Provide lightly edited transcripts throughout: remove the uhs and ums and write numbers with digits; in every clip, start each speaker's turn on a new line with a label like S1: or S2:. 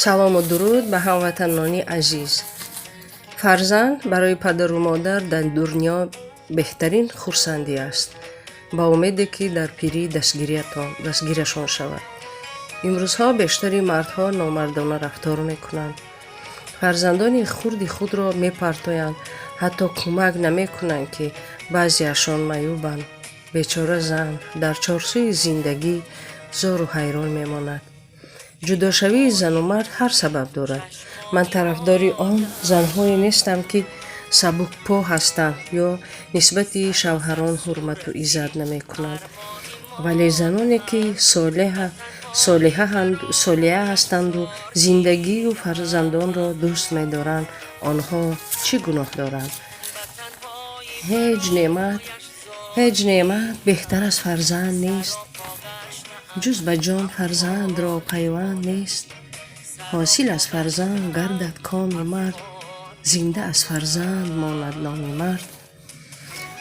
S1: салому дуруд ба ҳамватанони азиз. Фарзанд барои падару модар дар дунё беҳтарин хурсандӣ аст, ба умеде ки дар пирӣ дастгирашон шавад. имрӯзҳо бештари мардҳо номардона рафтор мекунанд. фарзандони хурди худро мепартоянд, ҳатто кӯмак намекунанд, ки баъзеашон маъюбанд. Бечора зан дар чорсӯи зиндагӣ зору ҳайрон мемонад. ҷудошавии зану мард ҳар сабаб дорад. ман тарафдори он занҳое нестам, ки сабукпо ҳастанд ё нисбати шавҳарон ҳурмату иззат намекунанд. вале заноне ки солиҳа ҳастанду зиндагию фарзандонро дӯст медоранд, онҳо чӣ гуноҳ доранд? ҳеҷ неъмат беҳтар аз фарзанд нест. ҷуз ба ҷон фарзандро пайванд нест. ҳосил аз фарзанд гардад коми мард, зинда аз фарзанд монад номи мард.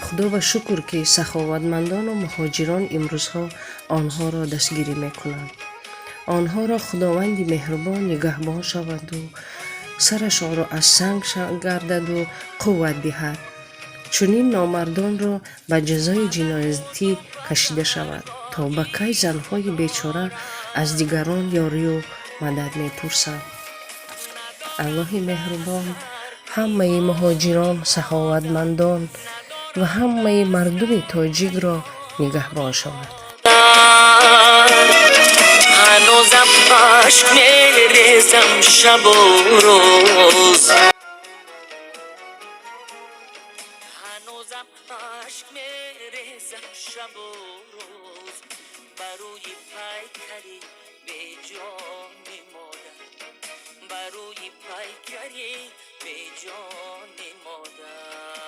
S1: худо ба шукр, ки саховатмандону муҳоҷирон имрӯзҳо онҳоро дастгирӣ мекунанд. онҳоро худованди меҳрубон нигаҳбон шаваду сарашонро аз санг гардаду қувват диҳад. чунин номардонро ба ҷазои ҷиноятӣ кашида шавад, то ба кай занҳои бечора аз дигарон ёрию мадад мепурсанд. аллоҳи меҳрубон ҳамаи муҳоҷирон, саховатмандон ва ҳамаи мардуми тоҷикро нигаҳбон шавад. ҳанӯзам ашк мерезам шабу рӯз, ҳанӯзам ашк мерезам шабу рӯз, барои пайкари беҷони модар, барои пайкари беҷони модар.